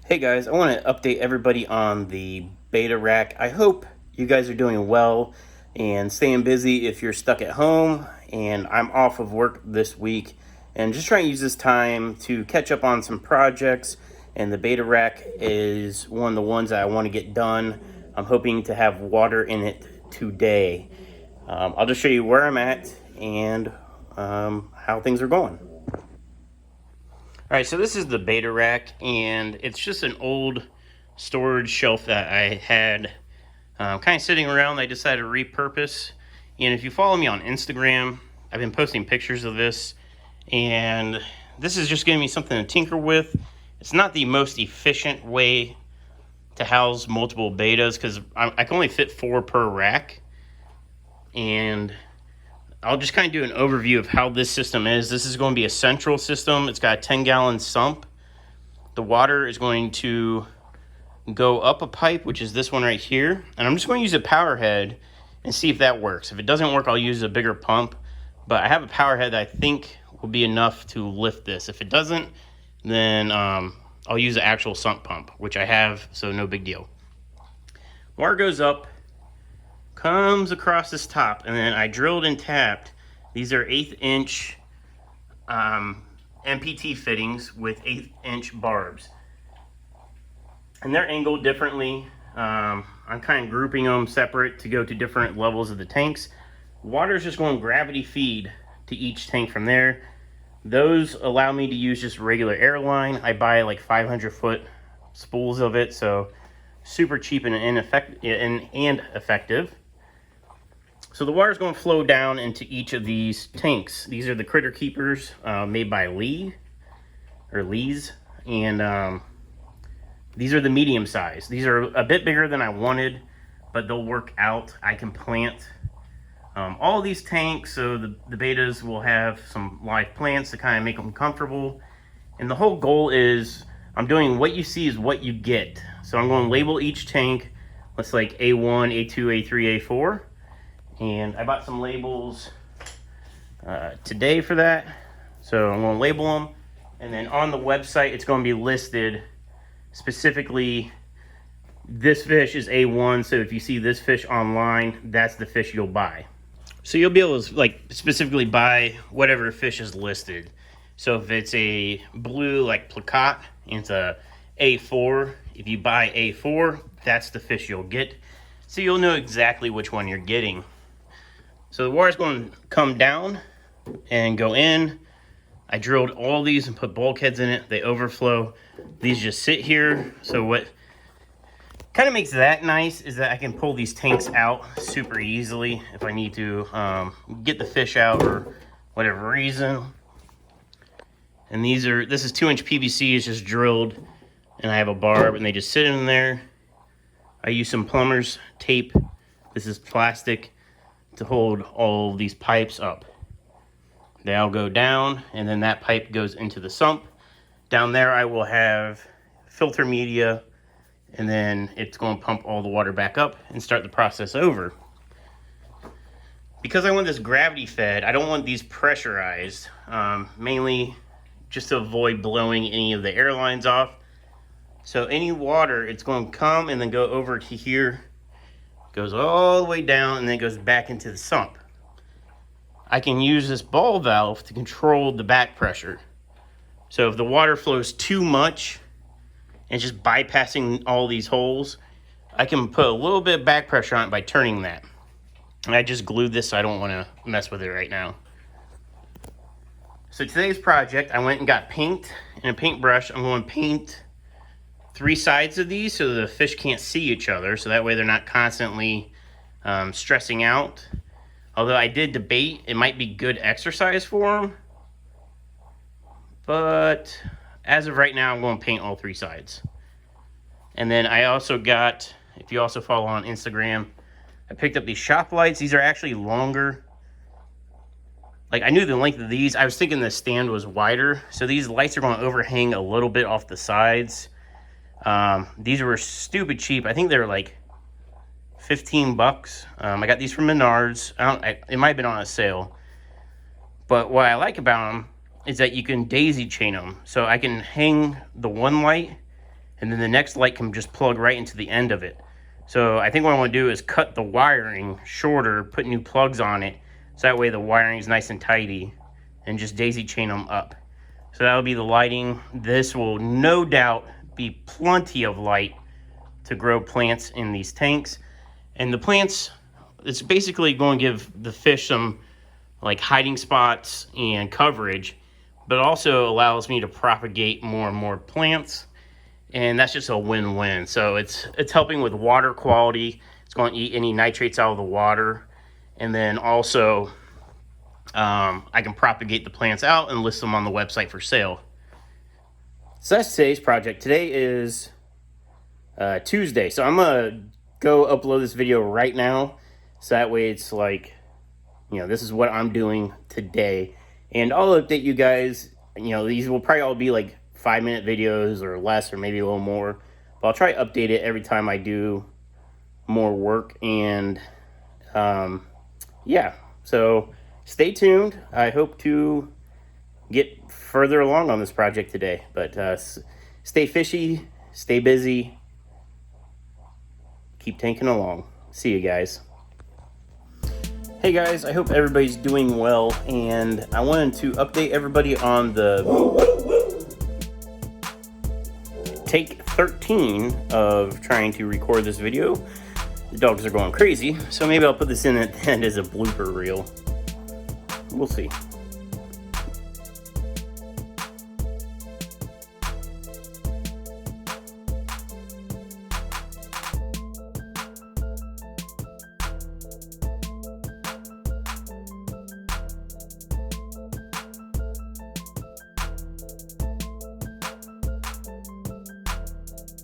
Hey guys, I want to update everybody on the beta rack. I hope you guys are doing well and staying busy if you're stuck at home. And I'm off of work this week and just trying to use this time to catch up on some projects. And the beta rack is one of the ones that I want to get done. I'm hoping to have water in it today. I'll just show you where I'm at and how things are going. All right, so this is the beta rack, and it's just an old storage shelf that I had kind of sitting around. I decided to repurpose. And if you follow me on Instagram, I've been posting pictures of this, and this is just giving me something to tinker with. It's not the most efficient way to house multiple betas because I can only fit 4 per rack, and I'll just kind of do an overview of how this system is. This is going to be a central system. It's got a 10-gallon sump. The water is going to go up a pipe, which is this one right here. And I'm just going to use a power head and see if that works. If it doesn't work, I'll use a bigger pump. But I have a power head that I think will be enough to lift this. If it doesn't, then I'll use the actual sump pump, which I have, so no big deal. Water goes up, comes across this top, and then I drilled and tapped. These are 1/8 inch MPT fittings with 1/8 inch barbs, and they're angled differently. I'm kind of grouping them separate to go to different levels of the tanks. Water is just going gravity feed to each tank from there. Those allow me to use just regular air line. I buy like 500-foot spools of it, so super cheap and effective. So the water is going to flow down into each of these tanks. These are the critter keepers made by Lee's, and these are the medium size. These are a bit bigger than I wanted, but they'll work out. I can plant all of these tanks, so the betas will have some live plants to kind of make them comfortable. And the whole goal is I'm doing what you see is what you get. So I'm going to label each tank. Let's like A1, A2, A3, A4. And I bought some labels today for that. So I'm going to label them. And then on the website, it's going to be listed specifically, this fish is A1. So if you see this fish online, that's the fish you'll buy. So you'll be able to like specifically buy whatever fish is listed. So if it's a blue like plakat and it's a A4, if you buy A4, that's the fish you'll get. So you'll know exactly which one you're getting. So the water's going to come down and go in. I drilled all these and put bulkheads in it. They overflow. These just sit here. So what kind of makes that nice is that I can pull these tanks out super easily if I need to get the fish out or whatever reason. And this is 2-inch PVC. It's just drilled, and I have a barb, and they just sit in there. I use some plumber's tape. This is plastic to hold all of these pipes up. They all go down, and then that pipe goes into the sump. Down there I will have filter media, and then it's going to pump all the water back up and start the process over. Because I want this gravity fed, I don't want these pressurized, mainly just to avoid blowing any of the air lines off. So any water, it's going to come and then go over to here, goes all the way down, and then goes back into the sump. I can use this ball valve to control the back pressure. So if the water flows too much and just bypassing all these holes, I can put a little bit of back pressure on it by turning that. And I just glued this, so I don't want to mess with it right now. So today's project, I went and got paint and a paintbrush. I'm going to paint 3 sides of these so the fish can't see each other, so that way they're not constantly stressing out. Although I did debate, it might be good exercise for them. But as of right now, I'm going to paint all 3 sides. And then I also got, if you also follow on Instagram, I picked up these shop lights. These are actually longer. Like, I knew the length of these. I was thinking the stand was wider. So these lights are going to overhang a little bit off the sides. These were stupid cheap. I think they were like $15. I got these from Menards. It might have been on a sale. But what I like about them is that you can daisy chain them. So I can hang the one light and then the next light can just plug right into the end of it. So I think what I want to do is cut the wiring shorter, put new plugs on it, so that way the wiring is nice and tidy, and just daisy chain them up. So that'll be the lighting. This will no doubt be plenty of light to grow plants in these tanks. And the plants, it's basically going to give the fish some like hiding spots and coverage, but also allows me to propagate more and more plants. And that's just a win-win. So it's helping with water quality. It's going to eat any nitrates out of the water. And then also I can propagate the plants out and list them on the website for sale. So that's today's project. Today is Tuesday. So I'm going to go upload this video right now. So that way it's like, you know, this is what I'm doing today. And I'll update you guys. You know, these will probably all be like 5-minute videos or less, or maybe a little more. But I'll try to update it every time I do more work. And yeah, so stay tuned. I hope to get further along on this project today. But stay fishy, stay busy, keep tanking along. See you guys. Hey guys, I hope everybody's doing well, and I wanted to update everybody on the take 13 of trying to record this video. The dogs are going crazy, so maybe I'll put this in at the end as a blooper reel. We'll see.